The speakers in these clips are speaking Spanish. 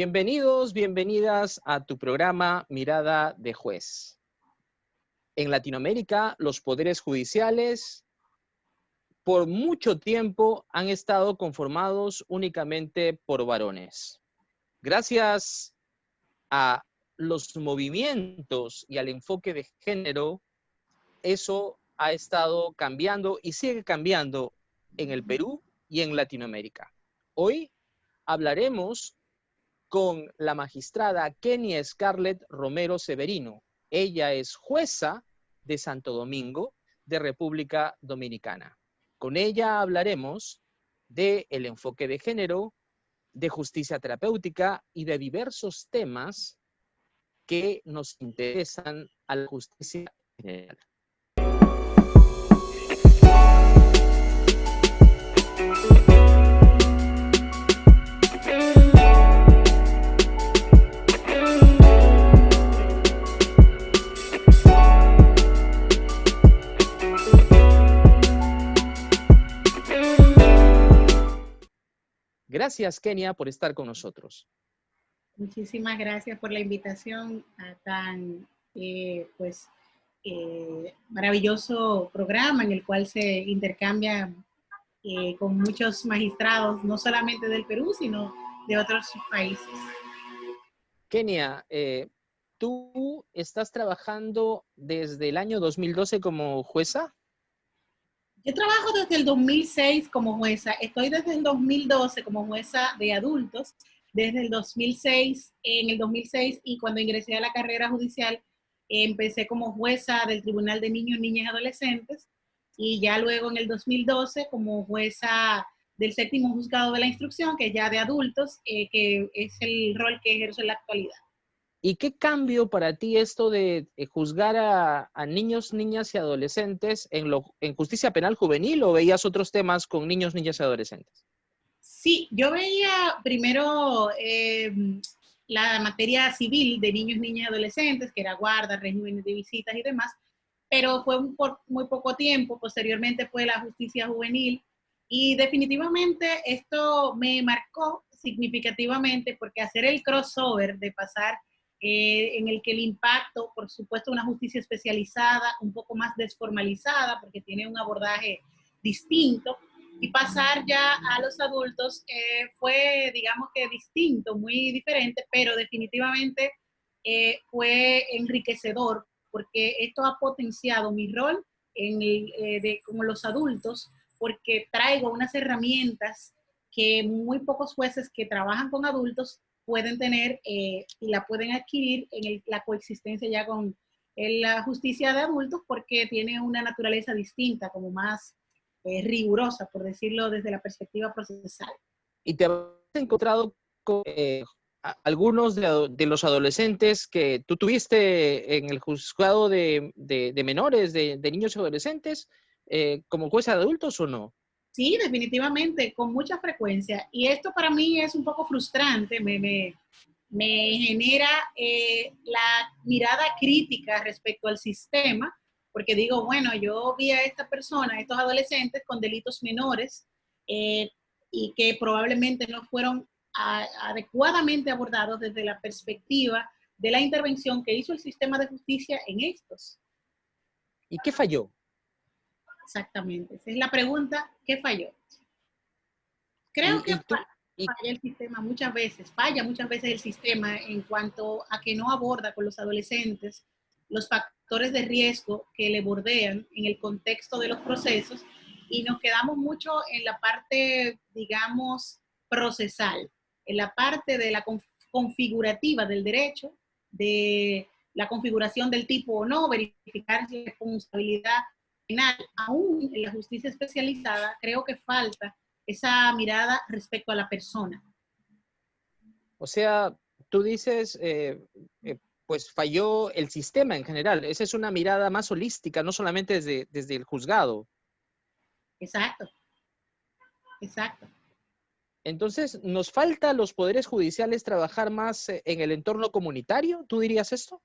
Bienvenidos, bienvenidas a tu programa Mirada de Juez. En Latinoamérica, los poderes judiciales por mucho tiempo han estado conformados únicamente por varones. Gracias a los movimientos y al enfoque de género, eso ha estado cambiando y sigue cambiando en el Perú y en Latinoamérica. Hoy hablaremos con la magistrada Kenia Scarlett Romero Severino. Ella es jueza de Santo Domingo, de República Dominicana. Con ella hablaremos del enfoque de género, de justicia terapéutica y de diversos temas que nos interesan a la justicia general. Gracias, Kenia, por estar con nosotros. Muchísimas gracias por la invitación a tan maravilloso programa en el cual se intercambia con muchos magistrados, no solamente del Perú, sino de otros países. Kenia, ¿tú estás trabajando desde el año 2012 como jueza? Yo trabajo desde el 2006 como jueza, estoy desde el 2012 como jueza de adultos, desde el 2006, en el 2006 y cuando ingresé a la carrera judicial, empecé como jueza del Tribunal de Niños, Niñas y Adolescentes y ya luego en el 2012 como jueza del séptimo juzgado de la instrucción, que es ya de adultos, que es el rol que ejerzo en la actualidad. ¿Y qué cambio para ti esto de juzgar a niños, niñas y adolescentes en justicia penal juvenil o veías otros temas con niños, niñas y adolescentes? Sí, yo veía primero la materia civil de niños, niñas y adolescentes, que era guarda, regímenes de visitas y demás, pero fue por muy poco tiempo. Posteriormente fue la justicia juvenil y definitivamente esto me marcó significativamente porque hacer el crossover de pasar en el que el impacto, por supuesto, una justicia especializada, un poco más desformalizada, porque tiene un abordaje distinto, y pasar ya a los adultos fue, digamos que distinto, muy diferente, pero definitivamente fue enriquecedor, porque esto ha potenciado mi rol como los adultos, porque traigo unas herramientas que muy pocos jueces que trabajan con adultos pueden tener y la pueden adquirir en la coexistencia ya con la justicia de adultos, porque tiene una naturaleza distinta, como más rigurosa, por decirlo desde la perspectiva procesal. ¿Y te has encontrado con algunos de los adolescentes que tú tuviste en el juzgado de menores, de niños y adolescentes, como jueza de adultos o no? Sí, definitivamente, con mucha frecuencia. Y esto para mí es un poco frustrante, me genera la mirada crítica respecto al sistema, porque digo, bueno, yo vi a esta persona, a estos adolescentes con delitos menores y que probablemente no fueron adecuadamente abordados desde la perspectiva de la intervención que hizo el sistema de justicia en estos. ¿Y qué falló? Exactamente, esa es la pregunta, ¿qué falló? Creo que falla el sistema muchas veces, falla muchas veces el sistema en cuanto a que no aborda con los adolescentes los factores de riesgo que le bordean en el contexto de los procesos y nos quedamos mucho en la parte, digamos, procesal, en la parte de la configurativa del derecho, de la configuración del tipo o no, verificar si responsabilidad penal. Aún en la justicia especializada creo que falta esa mirada respecto a la persona. O sea, tú dices, pues falló el sistema en general. Esa es una mirada más holística, no solamente desde el juzgado. Exacto, exacto. Entonces, ¿nos falta a los poderes judiciales trabajar más en el entorno comunitario? ¿Tú dirías esto?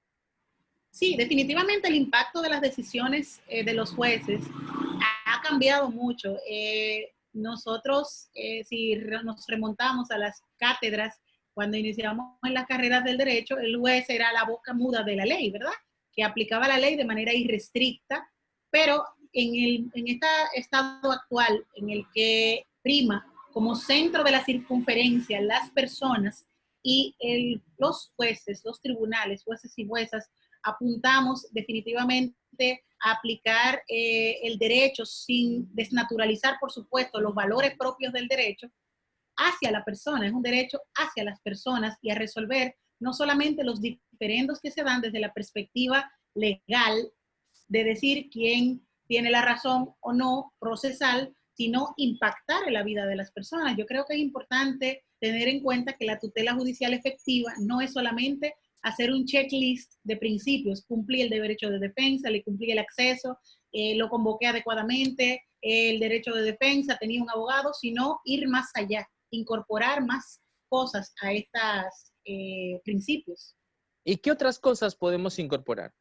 Sí, definitivamente el impacto de las decisiones de los jueces ha cambiado mucho. Nosotros, si nos remontamos a las cátedras cuando iniciamos en las carreras del derecho, el juez era la boca muda de la ley, ¿verdad? Que aplicaba la ley de manera irrestricta, pero en este estado actual en el que prima como centro de la circunferencia las personas y los jueces, los tribunales, jueces y juezas, apuntamos definitivamente a aplicar el derecho sin desnaturalizar, por supuesto, los valores propios del derecho hacia la persona, es un derecho hacia las personas y a resolver no solamente los diferendos que se dan desde la perspectiva legal, de decir quién tiene la razón o no procesal, sino impactar en la vida de las personas. Yo creo que es importante tener en cuenta que la tutela judicial efectiva no es solamente hacer un checklist de principios, cumplí el derecho de defensa, le cumplí el acceso, lo convoqué adecuadamente, el derecho de defensa, tenía un abogado, sino ir más allá, incorporar más cosas a estos principios. ¿Y qué otras cosas podemos incorporar?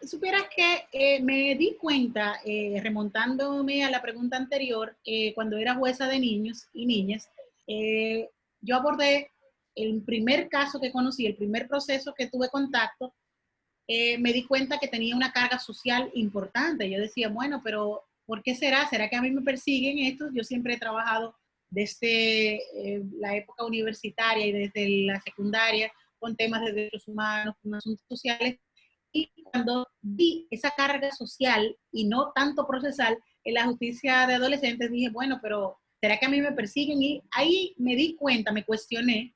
Supieras que me di cuenta, remontándome a la pregunta anterior, cuando era jueza de niños y niñas, yo abordé el primer caso que conocí, el primer proceso que tuve contacto, me di cuenta que tenía una carga social importante. Yo decía, bueno, pero ¿por qué será? ¿Será que a mí me persiguen estos? Yo siempre he trabajado desde la época universitaria y desde la secundaria con temas de derechos humanos, con asuntos sociales. Y cuando vi esa carga social y no tanto procesal en la justicia de adolescentes, dije, bueno, pero ¿será que a mí me persiguen? Y ahí me di cuenta, me cuestioné,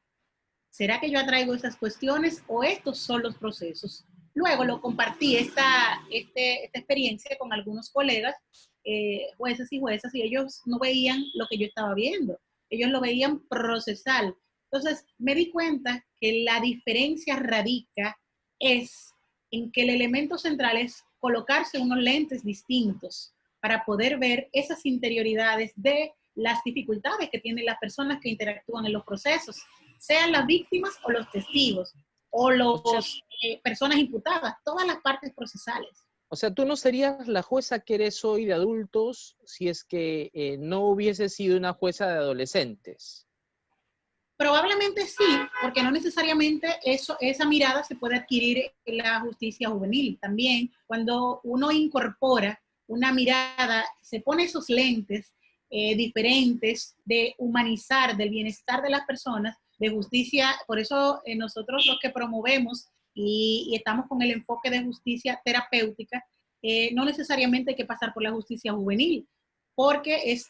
¿será que yo atraigo esas cuestiones o estos son los procesos? Luego lo compartí esta experiencia con algunos colegas, jueces y juezas, y ellos no veían lo que yo estaba viendo, ellos lo veían procesal. Entonces me di cuenta que la diferencia radica es en que el elemento central es colocarse unos lentes distintos para poder ver esas interioridades de las dificultades que tienen las personas que interactúan en los procesos, sean las víctimas o los testigos, o las personas imputadas, todas las partes procesales. O sea, tú no serías la jueza que eres hoy de adultos si es que no hubiese sido una jueza de adolescentes. Probablemente sí, porque no necesariamente esa mirada se puede adquirir en la justicia juvenil. También cuando uno incorpora una mirada, se pone esos lentes diferentes de humanizar, del bienestar de las personas, de justicia. Por eso nosotros los que promovemos y estamos con el enfoque de justicia terapéutica, no necesariamente hay que pasar por la justicia juvenil, porque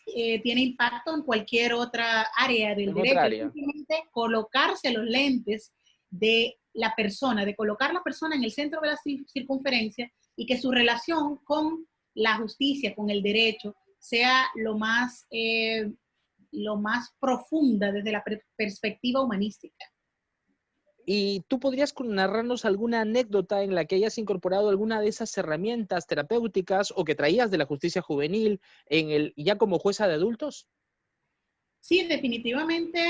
tiene impacto en cualquier otra área del derecho. Es simplemente colocarse los lentes de la persona, de colocar la persona en el centro de la circunferencia y que su relación con la justicia, con el derecho, sea lo más profunda desde la perspectiva humanística. ¿Y tú podrías narrarnos alguna anécdota en la que hayas incorporado alguna de esas herramientas terapéuticas o que traías de la justicia juvenil ya como jueza de adultos? Sí, definitivamente,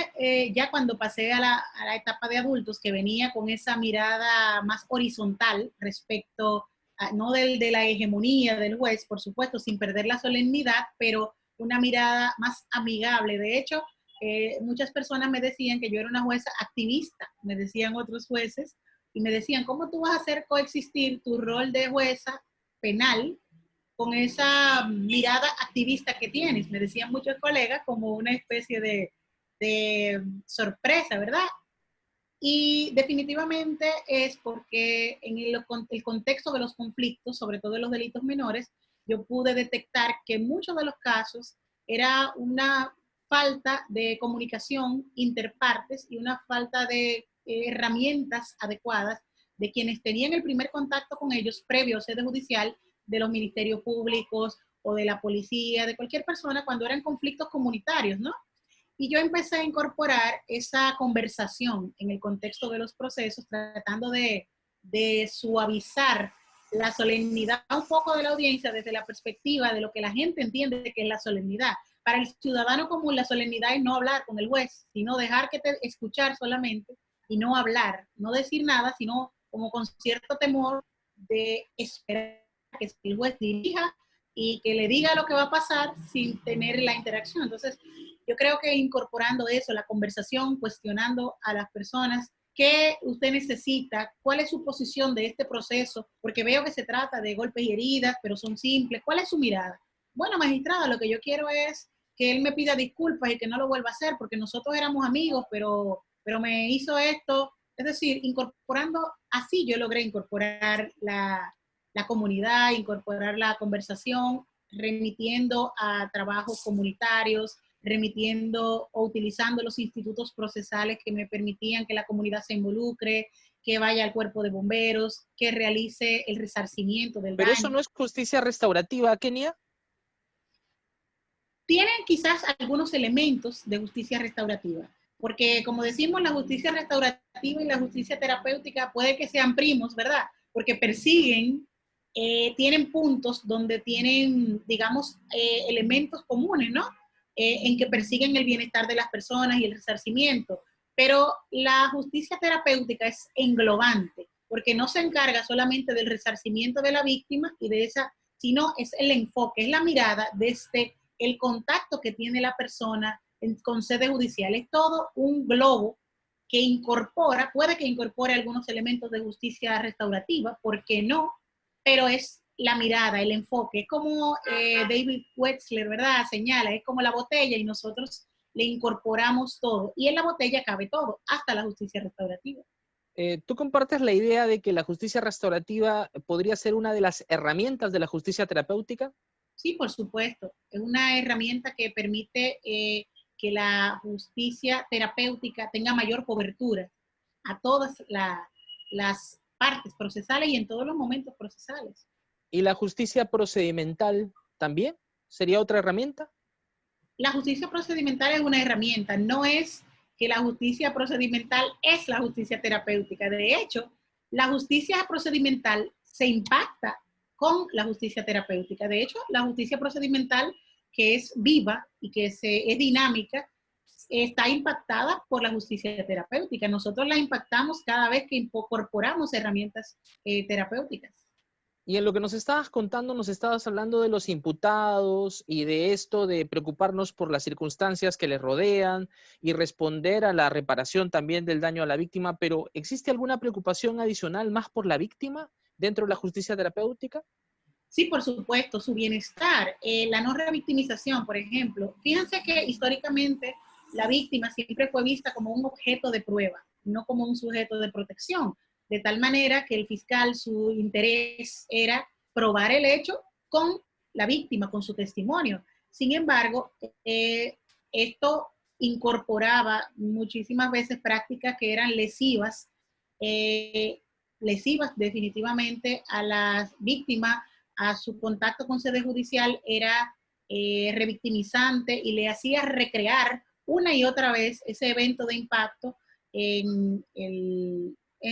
ya cuando pasé a la etapa de adultos, que venía con esa mirada más horizontal respecto no de la hegemonía del juez, por supuesto, sin perder la solemnidad, pero una mirada más amigable. De hecho, muchas personas me decían que yo era una jueza activista, me decían otros jueces, y me decían, ¿cómo tú vas a hacer coexistir tu rol de jueza penal con esa mirada activista que tienes? Me decían muchos colegas como una especie de sorpresa, ¿verdad? Y definitivamente es porque en el contexto de los conflictos, sobre todo en los delitos menores, yo pude detectar que en muchos de los casos era una falta de comunicación interpartes y una falta de herramientas adecuadas de quienes tenían el primer contacto con ellos previo a sede judicial, de los ministerios públicos o de la policía, de cualquier persona, cuando eran conflictos comunitarios, ¿no? Y yo empecé a incorporar esa conversación en el contexto de los procesos, tratando de suavizar la solemnidad un poco de la audiencia desde la perspectiva de lo que la gente entiende que es la solemnidad. Para el ciudadano común, la solemnidad es no hablar con el juez, sino dejar que te escuchar solamente y no hablar, no decir nada, sino como con cierto temor de esperar que el juez dirija y que le diga lo que va a pasar sin tener la interacción. Entonces, yo creo que incorporando eso, la conversación, cuestionando a las personas, ¿qué usted necesita? ¿Cuál es su posición de este proceso? Porque veo que se trata de golpes y heridas, pero son simples. ¿Cuál es su mirada? Bueno, magistrada, lo que yo quiero es que él me pida disculpas y que no lo vuelva a hacer, porque nosotros éramos amigos, pero me hizo esto. Es decir, incorporando, así yo logré incorporar la comunidad, incorporar la conversación, remitiendo a trabajos comunitarios, remitiendo o utilizando los institutos procesales que me permitían que la comunidad se involucre, que vaya al cuerpo de bomberos, que realice el resarcimiento del Pero eso daño. no es justicia restaurativa, Kenia. Tienen quizás algunos elementos de justicia restaurativa, porque como decimos, la justicia restaurativa y la justicia terapéutica puede que sean primos, ¿verdad? Porque persiguen, tienen puntos donde tienen, digamos, elementos comunes, ¿no? En que persiguen el bienestar de las personas y el resarcimiento. Pero la justicia terapéutica es englobante, porque no se encarga solamente del resarcimiento de la víctima y de esa, sino es el enfoque, es la mirada desde el contacto que tiene la persona con sede judicial. Es todo un globo que incorpora, puede que incorpore algunos elementos de justicia restaurativa, ¿por qué no? Pero es la mirada, el enfoque. Es como David Wetzler, ¿verdad? Señala, es como la botella y nosotros le incorporamos todo. Y en la botella cabe todo, hasta la justicia restaurativa. ¿Tú compartes la idea de que la justicia restaurativa podría ser una de las herramientas de la justicia terapéutica? Sí, por supuesto. Es una herramienta que permite que la justicia terapéutica tenga mayor cobertura a todas las partes procesales y en todos los momentos procesales. ¿Y la justicia procedimental también sería otra herramienta? La justicia procedimental es una herramienta, no es que la justicia procedimental es la justicia terapéutica. De hecho, la justicia procedimental se impacta con la justicia terapéutica. De hecho, la justicia procedimental, que es viva y que es dinámica, está impactada por la justicia terapéutica. Nosotros la impactamos cada vez que incorporamos herramientas terapéuticas. Y en lo que nos estabas contando, nos estabas hablando de los imputados y de esto de preocuparnos por las circunstancias que les rodean y responder a la reparación también del daño a la víctima, pero ¿existe alguna preocupación adicional más por la víctima dentro de la justicia terapéutica? Sí, por supuesto, su bienestar, la no revictimización, por ejemplo. Fíjense que históricamente la víctima siempre fue vista como un objeto de prueba, no como un sujeto de protección, de tal manera que el fiscal, su interés era probar el hecho con la víctima, con su testimonio. Sin embargo, esto incorporaba muchísimas veces prácticas que eran lesivas, lesivas definitivamente a las víctimas, a su contacto con sede judicial era revictimizante y le hacía recrear una y otra vez ese evento de impacto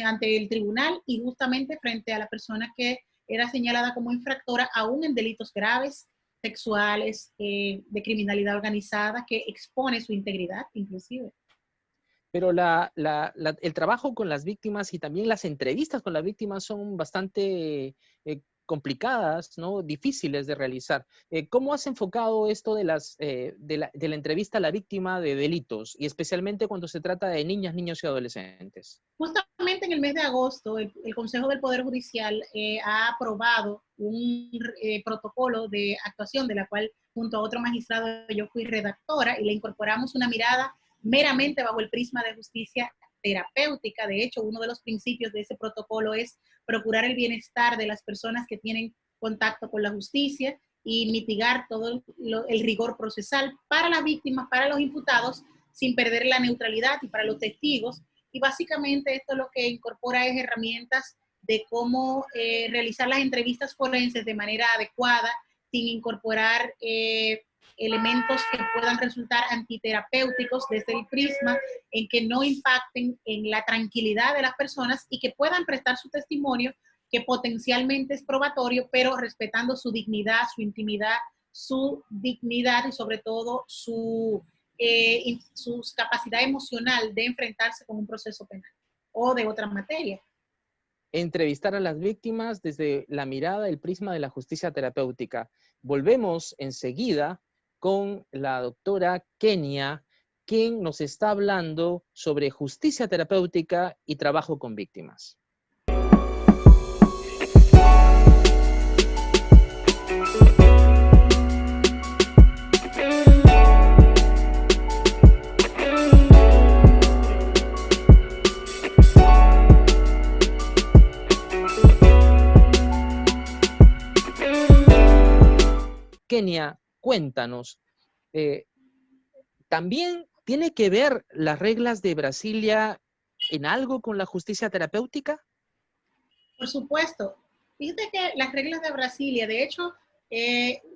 ante el tribunal y justamente frente a la persona que era señalada como infractora, aún en delitos graves, sexuales, de criminalidad organizada, que expone su integridad inclusive. Pero el trabajo con las víctimas y también las entrevistas con las víctimas son bastante complicadas, ¿no? Difíciles de realizar. ¿Cómo has enfocado esto de la entrevista a la víctima de delitos y especialmente cuando se trata de niñas, niños y adolescentes? Justamente en el mes de agosto, el Consejo del Poder Judicial ha aprobado un protocolo de actuación de la cual junto a otro magistrado yo fui redactora y le incorporamos una mirada meramente bajo el prisma de justicia terapéutica. De hecho, uno de los principios de ese protocolo es procurar el bienestar de las personas que tienen contacto con la justicia y mitigar todo el rigor procesal para las víctimas, para los imputados, sin perder la neutralidad y para los testigos. Y básicamente esto lo que incorpora es herramientas de cómo realizar las entrevistas forenses de manera adecuada, sin incorporar elementos que puedan resultar antiterapéuticos desde el prisma en que no impacten en la tranquilidad de las personas y que puedan prestar su testimonio que potencialmente es probatorio, pero respetando su dignidad, su intimidad, su dignidad y sobre todo su capacidad emocional de enfrentarse con un proceso penal o de otra materia. entrevistar a las víctimas desde la mirada, el prisma de la justicia terapéutica. Volvemos enseguida con la doctora Kenia, quien nos está hablando sobre justicia terapéutica y trabajo con víctimas. Kenia, cuéntanos, ¿también tiene que ver las reglas de Brasilia en algo con la justicia terapéutica? Por supuesto. Fíjate que las reglas de Brasilia, de hecho,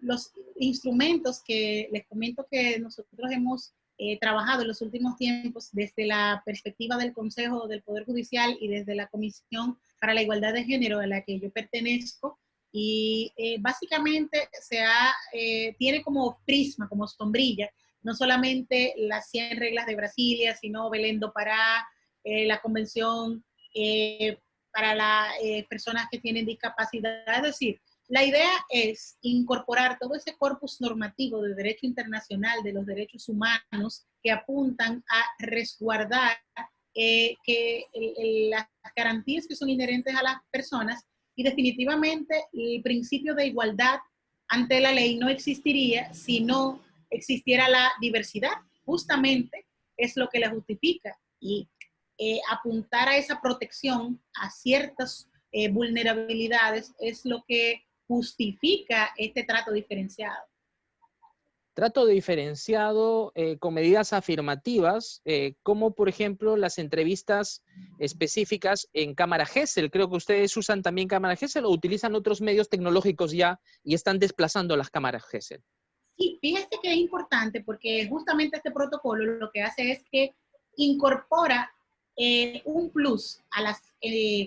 los instrumentos que les comento que nosotros hemos trabajado en los últimos tiempos desde la perspectiva del Consejo del Poder Judicial y desde la Comisión para la Igualdad de Género a la que yo pertenezco, y básicamente tiene como prisma, como sombrilla, no solamente las 100 reglas de Brasilia, sino Belém do Pará, la Convención para las personas que tienen discapacidad. Es decir, la idea es incorporar todo ese corpus normativo de derecho internacional, de los derechos humanos, que apuntan a resguardar las garantías que son inherentes a las personas, y definitivamente el principio de igualdad ante la ley no existiría si no existiera la diversidad. Justamente es lo que la justifica, y apuntar a esa protección a ciertas vulnerabilidades es lo que justifica este trato diferenciado. Trato diferenciado con medidas afirmativas, como por ejemplo las entrevistas específicas en cámara Gesell. Creo que ustedes usan también cámara Gesell o utilizan otros medios tecnológicos ya y están desplazando las cámaras Gesell. Sí, fíjate que es importante porque justamente este protocolo lo que hace es que incorpora un plus a las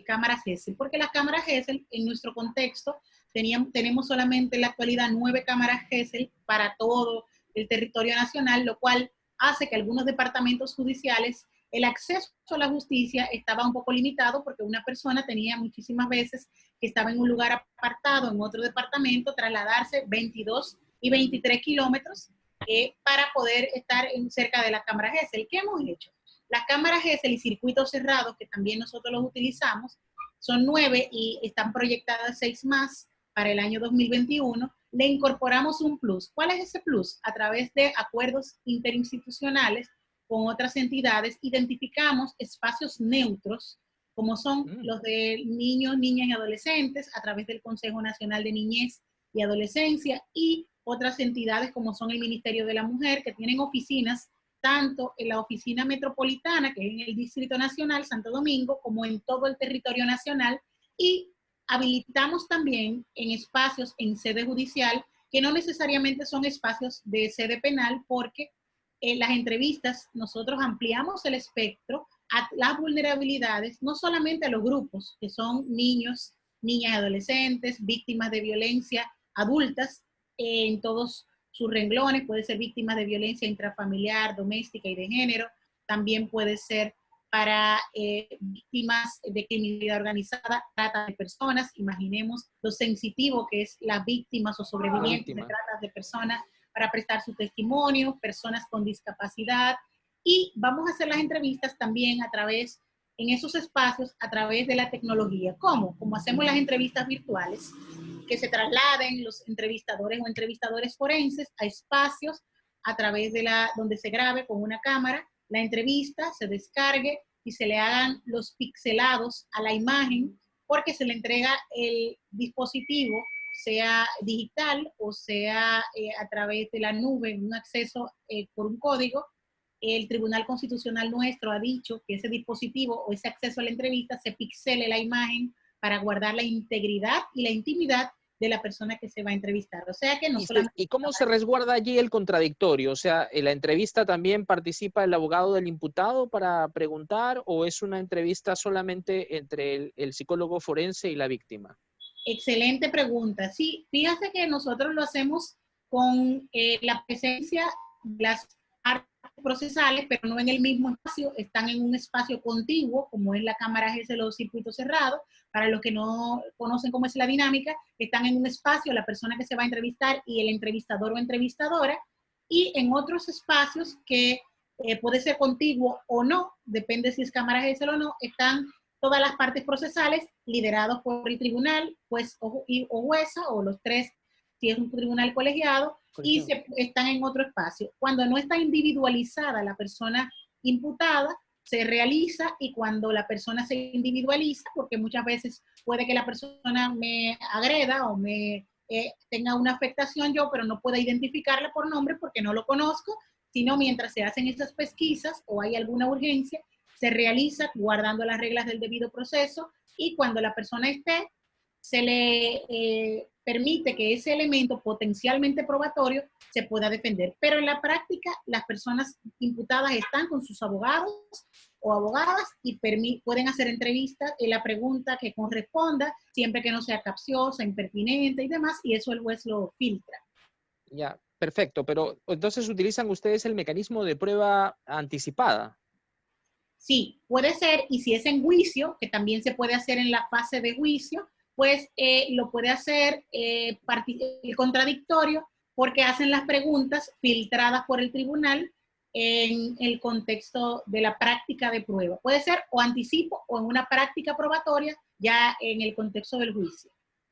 cámaras Gesell, porque las cámaras Gesell en nuestro contexto tenemos solamente en la actualidad 9 cámaras Gesell para todo el territorio nacional, lo cual hace que algunos departamentos judiciales el acceso a la justicia estaba un poco limitado, porque una persona tenía muchísimas veces que estaba en un lugar apartado en otro departamento, trasladarse 22 y 23 kilómetros para poder estar cerca de la cámara Gesell. ¿Qué hemos hecho? Las cámaras Gesell y circuitos cerrados, que también nosotros los utilizamos, son 9 y están proyectadas 6 más para el año 2021. Le incorporamos un plus. ¿Cuál es ese plus? A través de acuerdos interinstitucionales con otras entidades, identificamos espacios neutros, como son los de niños, niñas y adolescentes, a través del Consejo Nacional de Niñez y Adolescencia, y otras entidades como son el Ministerio de la Mujer, que tienen oficinas tanto en la oficina metropolitana, que es en el Distrito Nacional, Santo Domingo, como en todo el territorio nacional, y habilitamos también en espacios en sede judicial, que no necesariamente son espacios de sede penal, porque en las entrevistas nosotros ampliamos el espectro a las vulnerabilidades, no solamente a los grupos, que son niños, niñas y adolescentes, víctimas de violencia adultas, en todos sus renglones, puede ser víctimas de violencia intrafamiliar, doméstica y de género, también puede ser para víctimas de criminalidad organizada, trata de personas. Imaginemos lo sensitivo que es las víctimas o sobrevivientes de trata de personas para prestar su testimonio, personas con discapacidad, y vamos a hacer las entrevistas también en esos espacios, a través de la tecnología. ¿Cómo? Como hacemos las entrevistas virtuales, que se trasladen los entrevistadores o entrevistadores forenses a espacios a través de donde se grabe con una cámara la entrevista, se descargue y se le hagan los pixelados a la imagen, porque se le entrega el dispositivo, sea digital o sea a través de la nube, un acceso por un código. El Tribunal Constitucional nuestro ha dicho que ese dispositivo o ese acceso a la entrevista se pixele la imagen para guardar la integridad y la intimidad de la persona que se va a entrevistar. O sea que no solamente... ¿Y cómo se resguarda allí el contradictorio? O sea, ¿en la entrevista también participa el abogado del imputado para preguntar, o es una entrevista solamente entre el psicólogo forense y la víctima? Excelente pregunta. Sí, fíjate que nosotros lo hacemos con la presencia de las partes procesales, pero no en el mismo espacio, están en un espacio contiguo, como es la cámara Gesell o circuito cerrado, Para los que no conocen cómo es la dinámica, están en un espacio la persona que se va a entrevistar y el entrevistador o entrevistadora, y en otros espacios que puede ser contiguo o no, depende si es cámara gesell o no, están todas las partes procesales liderados por el tribunal, juez o jueza, o los tres si es un tribunal colegiado, y están en otro espacio. Cuando no está individualizada la persona imputada, se realiza, y cuando la persona se individualiza, porque muchas veces puede que la persona me agreda o me tenga una afectación yo, pero no pueda identificarla por nombre porque no lo conozco, sino mientras se hacen esas pesquisas o hay alguna urgencia, se realiza guardando las reglas del debido proceso, y cuando la persona esté, se le permite que ese elemento potencialmente probatorio se pueda defender. Pero en la práctica, las personas imputadas están con sus abogados o abogadas y pueden hacer entrevistas en la pregunta que corresponda, siempre que no sea capciosa, impertinente y demás, y eso el juez lo filtra. Ya, perfecto, pero entonces utilizan ustedes el mecanismo de prueba anticipada. Sí, puede ser, y si es en juicio, que también se puede hacer en la fase de juicio, pues lo puede hacer el contradictorio, porque hacen las preguntas filtradas por el tribunal en el contexto de la práctica de prueba. Puede ser o anticipo o en una práctica probatoria ya en el contexto del juicio.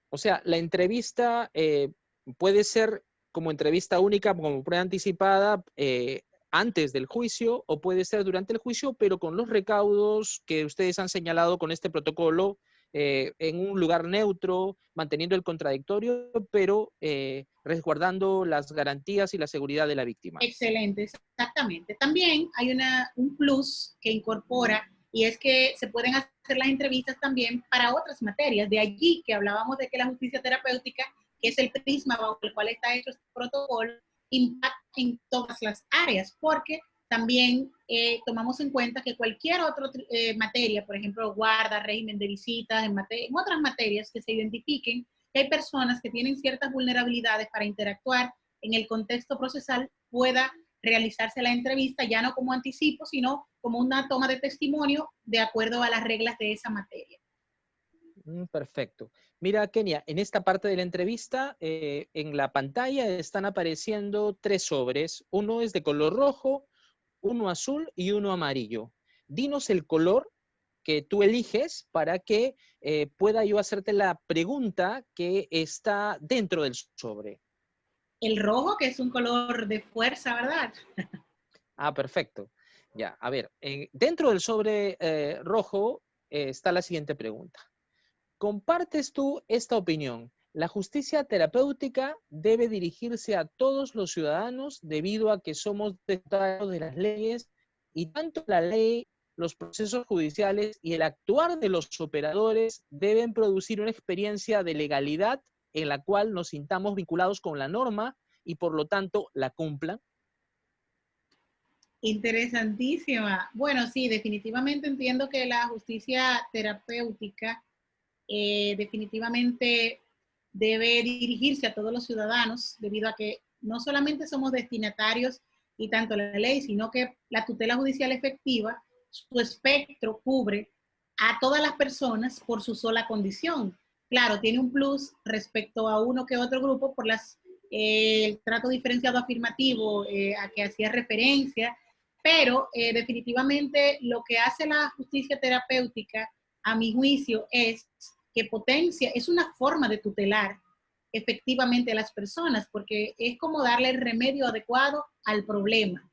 O sea, la entrevista puede ser como entrevista única, como prueba anticipada, antes del juicio, o puede ser durante el juicio, pero con los recaudos que ustedes han señalado con este protocolo, en un lugar neutro, manteniendo el contradictorio, pero resguardando las garantías y la seguridad de la víctima. Excelente, exactamente. También hay un plus que incorpora, y es que se pueden hacer las entrevistas también para otras materias. De allí que hablábamos de que la justicia terapéutica, que es el prisma bajo el cual está hecho este protocolo, impacta en todas las áreas, porque también tomamos en cuenta que cualquier otra materia, por ejemplo, guarda, régimen de visitas, en otras materias que se identifiquen que hay personas que tienen ciertas vulnerabilidades para interactuar en el contexto procesal, pueda realizarse la entrevista ya no como anticipo, sino como una toma de testimonio de acuerdo a las reglas de esa materia. Perfecto. Mira, Kenia, en esta parte de la entrevista, en la pantalla están apareciendo 3 sobres. Uno es de color rojo, uno azul y uno amarillo. Dinos el color que tú eliges para que pueda yo hacerte la pregunta que está dentro del sobre. El rojo, que es un color de fuerza, ¿verdad? Ah, perfecto. Ya, a ver, dentro del sobre rojo está la siguiente pregunta. ¿Compartes tú esta opinión? La justicia terapéutica debe dirigirse a todos los ciudadanos debido a que somos tributarios de las leyes, y tanto la ley, los procesos judiciales y el actuar de los operadores deben producir una experiencia de legalidad en la cual nos sintamos vinculados con la norma y por lo tanto la cumplan. Interesantísima. Bueno, sí, definitivamente entiendo que la justicia terapéutica definitivamente debe dirigirse a todos los ciudadanos, debido a que no solamente somos destinatarios y tanto la ley, sino que la tutela judicial efectiva, su espectro cubre a todas las personas por su sola condición. Claro, tiene un plus respecto a uno que otro grupo por el trato diferenciado afirmativo a que hacía referencia, pero definitivamente lo que hace la justicia terapéutica, a mi juicio, es que potencia, es una forma de tutelar efectivamente a las personas, porque es como darle el remedio adecuado al problema.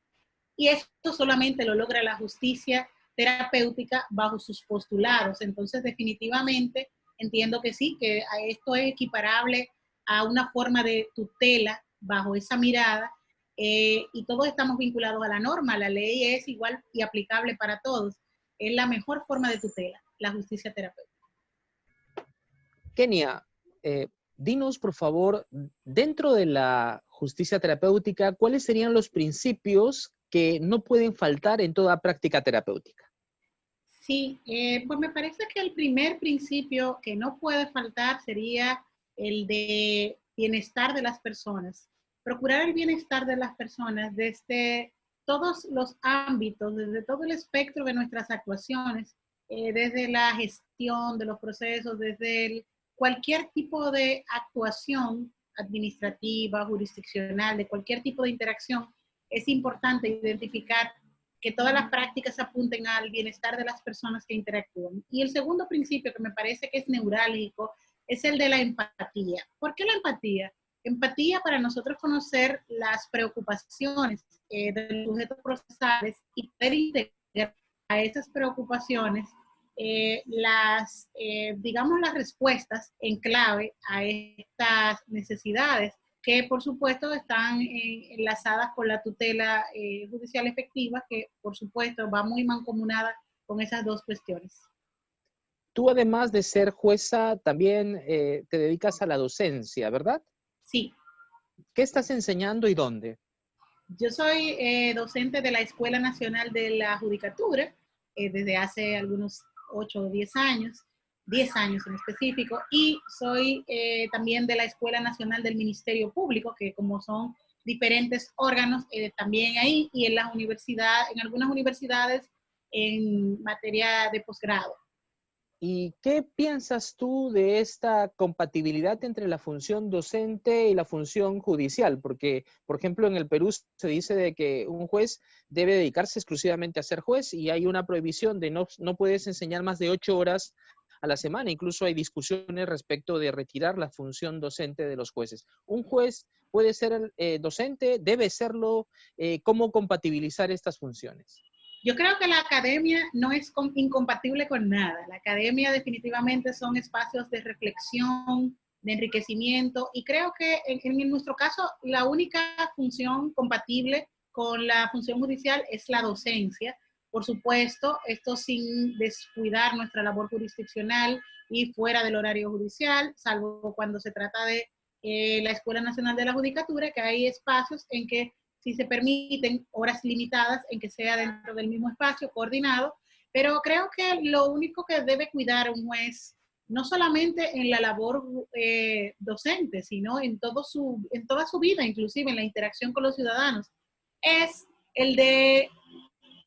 Y esto solamente lo logra la justicia terapéutica bajo sus postulados. Entonces, definitivamente, entiendo que sí, que esto es equiparable a una forma de tutela bajo esa mirada, y todos estamos vinculados a la norma. La ley es igual y aplicable para todos. Es la mejor forma de tutela, la justicia terapéutica. Kenia, dinos, por favor, dentro de la justicia terapéutica, ¿cuáles serían los principios que no pueden faltar en toda práctica terapéutica? Sí, pues me parece que el primer principio que no puede faltar sería el de bienestar de las personas. Procurar el bienestar de las personas desde todos los ámbitos, desde todo el espectro de nuestras actuaciones, desde la gestión de los procesos, desde cualquier tipo de actuación administrativa, jurisdiccional, de cualquier tipo de interacción, es importante identificar que todas las prácticas apunten al bienestar de las personas que interactúan. Y el segundo principio que me parece que es neurálgico es el de la empatía. ¿Por qué la empatía? Empatía para nosotros conocer las preocupaciones de los sujetos procesales y poder integrar a esas preocupaciones digamos, las respuestas en clave a estas necesidades que por supuesto están enlazadas con la tutela judicial efectiva, que por supuesto va muy mancomunada con esas dos cuestiones. Tú, además de ser jueza, también te dedicas a la docencia, ¿verdad? Sí. ¿Qué estás enseñando y dónde? Yo soy docente de la Escuela Nacional de la Judicatura desde hace algunos 8 o 10 años, 10 años en específico, y soy también de la Escuela Nacional del Ministerio Público, que como son diferentes órganos, también ahí, y en las universidades, en algunas universidades en materia de posgrado. ¿Y qué piensas tú de esta compatibilidad entre la función docente y la función judicial? Porque, por ejemplo, en el Perú se dice de que un juez debe dedicarse exclusivamente a ser juez y hay una prohibición de no puedes enseñar más de 8 horas a la semana. Incluso hay discusiones respecto de retirar la función docente de los jueces. ¿Un juez puede ser docente? ¿Debe serlo? ¿Cómo compatibilizar estas funciones? Yo creo que la academia no es incompatible con nada. La academia definitivamente son espacios de reflexión, de enriquecimiento, y creo que en nuestro caso la única función compatible con la función judicial es la docencia. Por supuesto, esto sin descuidar nuestra labor jurisdiccional y fuera del horario judicial, salvo cuando se trata de la Escuela Nacional de la Judicatura, que hay espacios en que si se permiten horas limitadas en que sea dentro del mismo espacio, coordinado, pero creo que lo único que debe cuidar un juez, no solamente en la labor docente, sino en toda su vida, inclusive en la interacción con los ciudadanos, es el de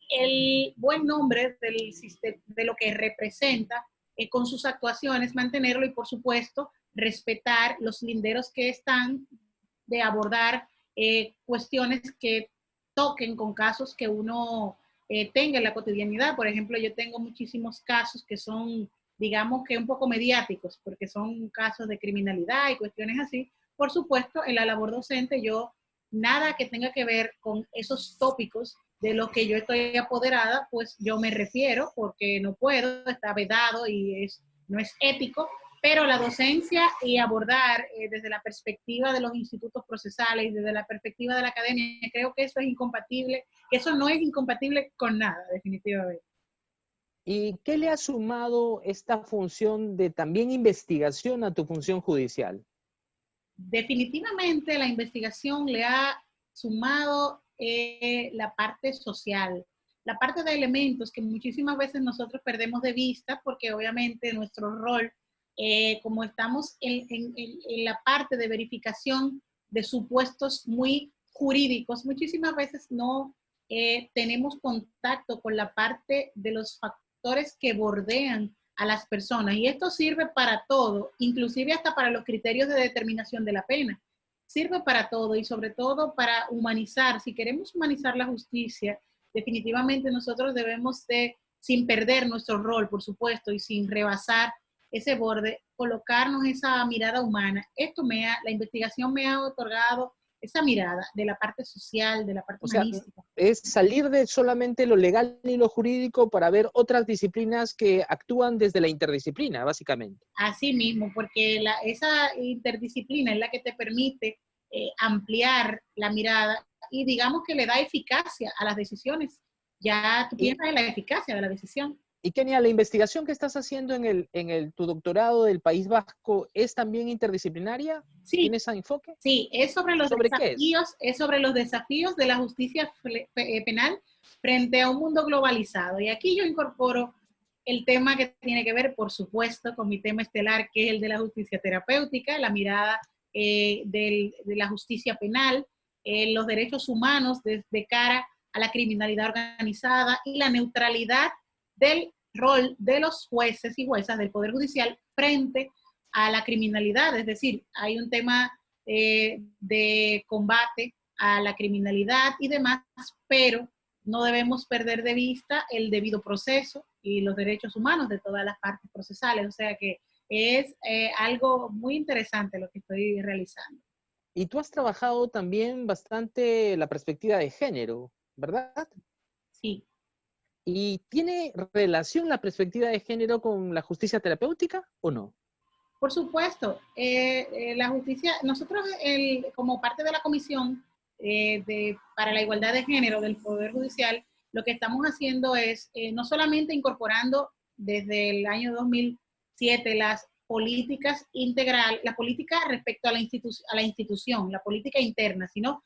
el buen nombre del sistema, de lo que representa con sus actuaciones, mantenerlo y por supuesto respetar los linderos que están de abordar cuestiones que toquen con casos que uno tenga en la cotidianidad. Por ejemplo, yo tengo muchísimos casos que son, digamos que un poco mediáticos, porque son casos de criminalidad y cuestiones así. Por supuesto, en la labor docente yo nada que tenga que ver con esos tópicos de los que yo estoy apoderada, pues yo me refiero porque no puedo, está vedado y no es ético, pero la docencia y abordar desde la perspectiva de los institutos procesales, desde la perspectiva de la academia, creo que eso es incompatible, que eso no es incompatible con nada, definitivamente. ¿Y qué le ha sumado esta función de también investigación a tu función judicial? Definitivamente la investigación le ha sumado la parte social, la parte de elementos que muchísimas veces nosotros perdemos de vista porque obviamente nuestro rol, como estamos en la parte de verificación de supuestos muy jurídicos, muchísimas veces no tenemos contacto con la parte de los factores que bordean a las personas. Y esto sirve para todo, inclusive hasta para los criterios de determinación de la pena. Sirve para todo y sobre todo para humanizar. Si queremos humanizar la justicia, definitivamente nosotros debemos de, sin perder nuestro rol, por supuesto, y sin rebasar ese borde, colocarnos esa mirada humana. La investigación me ha otorgado esa mirada de la parte social, de la parte humanística. Es salir de solamente lo legal y lo jurídico para ver otras disciplinas que actúan desde la interdisciplina, básicamente. Así mismo, porque esa interdisciplina es la que te permite ampliar la mirada y digamos que le da eficacia a las decisiones. Ya tú piensas en la eficacia de la decisión. Y Kenia, la investigación que estás haciendo tu doctorado del País Vasco es también interdisciplinaria. Sí, ¿Tiene ese enfoque? Sí, es sobre los desafíos, es sobre los desafíos de la justicia penal frente a un mundo globalizado. Y aquí yo incorporo el tema que tiene que ver, por supuesto, con mi tema estelar, que es el de la justicia terapéutica, la mirada de la justicia penal, los derechos humanos de cara a la criminalidad organizada y la neutralidad del rol de los jueces y juezas del Poder Judicial frente a la criminalidad. Es decir, hay un tema de combate a la criminalidad y demás, pero no debemos perder de vista el debido proceso y los derechos humanos de todas las partes procesales. O sea que es algo muy interesante lo que estoy realizando. Y tú has trabajado también bastante la perspectiva de género, ¿verdad? Sí. ¿Y tiene relación la perspectiva de género con la justicia terapéutica o no? Por supuesto, la justicia, nosotros como parte de la Comisión para la Igualdad de Género del Poder Judicial, lo que estamos haciendo es no solamente incorporando desde el año 2007 las políticas integral, la política respecto a la institución, la política interna, sino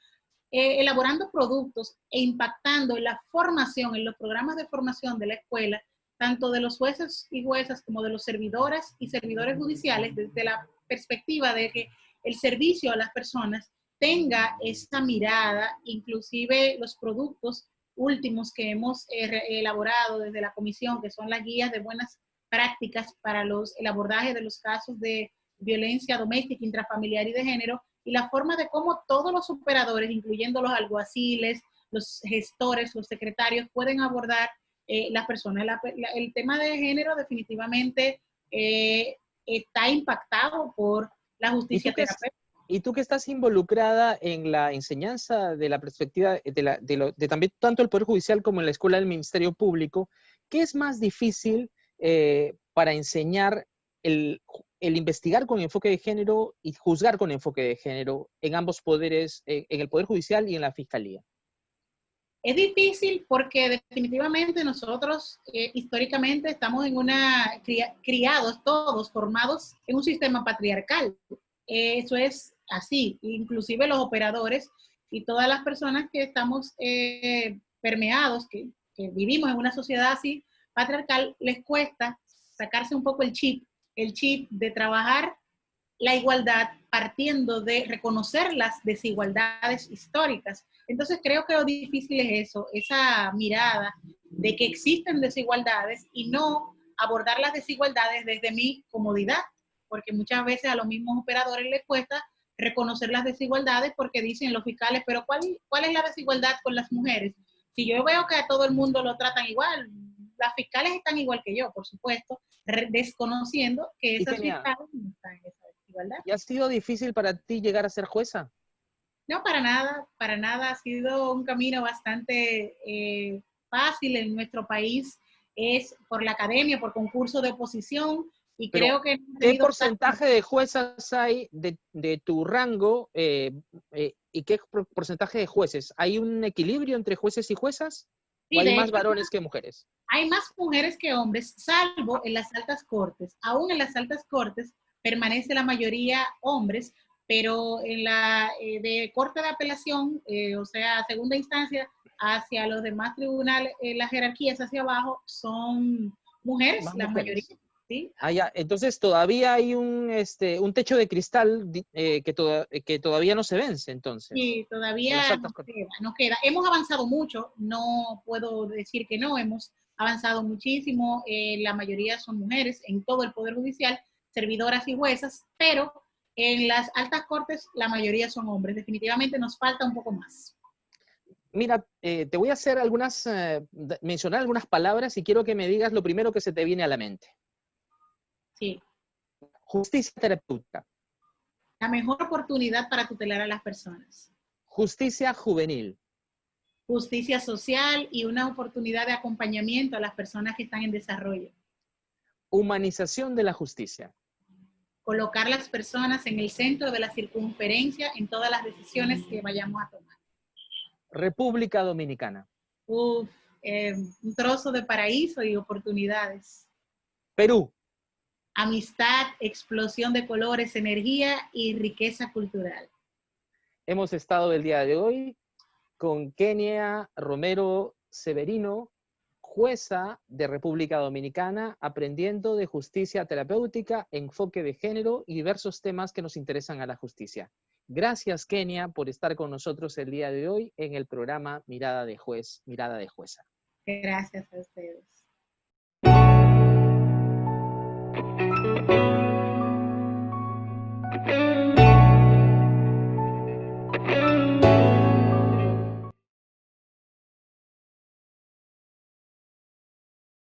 elaborando productos e impactando en la formación, en los programas de formación de la escuela, tanto de los jueces y juezas como de los servidoras y servidores judiciales, desde la perspectiva de que el servicio a las personas tenga esta mirada, inclusive los productos últimos que hemos elaborado desde la comisión, que son las guías de buenas prácticas para el abordaje de los casos de violencia doméstica, intrafamiliar y de género, y la forma de cómo todos los operadores, incluyendo los alguaciles, los gestores, los secretarios, pueden abordar las personas. El tema de género definitivamente está impactado por la justicia terapéutica. Y tú que estás involucrada en la enseñanza de la perspectiva de también tanto el Poder Judicial como en la Escuela del Ministerio Público, ¿qué es más difícil para enseñar el investigar con enfoque de género y juzgar con enfoque de género en ambos poderes, en el Poder Judicial y en la Fiscalía? Es difícil porque definitivamente nosotros históricamente estamos criados todos, formados en un sistema patriarcal. Eso es así, inclusive los operadores y todas las personas que estamos permeados, que vivimos en una sociedad así patriarcal, les cuesta sacarse un poco el chip de trabajar la igualdad partiendo de reconocer las desigualdades históricas. Entonces creo que lo difícil es eso, esa mirada de que existen desigualdades y no abordar las desigualdades desde mi comodidad, porque muchas veces a los mismos operadores les cuesta reconocer las desigualdades porque dicen los fiscales, pero ¿cuál es la desigualdad con las mujeres? Si yo veo que a todo el mundo lo tratan igual, las fiscales están igual que yo, por supuesto, desconociendo que esas fiscales no están en esa desigualdad. ¿Y ha sido difícil para ti llegar a ser jueza? No, para nada. Ha sido un camino bastante fácil en nuestro país. Es por la academia, por concurso de oposición, y pero creo que... ¿qué porcentaje de juezas hay de tu rango y qué porcentaje de jueces? ¿Hay un equilibrio entre jueces y juezas? Sí, ¿O hay más hecho, varones que mujeres? Hay más mujeres que hombres, salvo en las altas cortes. Aún en las altas cortes permanece la mayoría hombres, pero en la de corte de apelación, o sea, segunda instancia, hacia los demás tribunales, las jerarquías hacia abajo son mujeres, Más la mujeres. mayoría. ¿Sí? Ah, ya. Entonces todavía hay un techo de cristal que todavía no se vence, entonces. Sí, todavía nos queda. Hemos avanzado mucho, no puedo decir que no, hemos avanzado muchísimo, la mayoría son mujeres en todo el Poder Judicial, servidoras y juezas, pero en las altas cortes la mayoría son hombres. Definitivamente nos falta un poco más. Mira, te voy a hacer mencionar algunas palabras y quiero que me digas lo primero que se te viene a la mente. Sí. Justicia terapéutica. La mejor oportunidad para tutelar a las personas. Justicia juvenil. Justicia social y una oportunidad de acompañamiento a las personas que están en desarrollo. Humanización de la justicia. Colocar las personas en el centro de la circunferencia en todas las decisiones que vayamos a tomar. República Dominicana. Un trozo de paraíso y oportunidades. Perú. Amistad, explosión de colores, energía y riqueza cultural. Hemos estado el día de hoy con Kenia Romero Severino, jueza de República Dominicana, aprendiendo de justicia terapéutica, enfoque de género y diversos temas que nos interesan a la justicia. Gracias, Kenia, por estar con nosotros el día de hoy en el programa Mirada de Juez, Mirada de Jueza. Gracias a ustedes.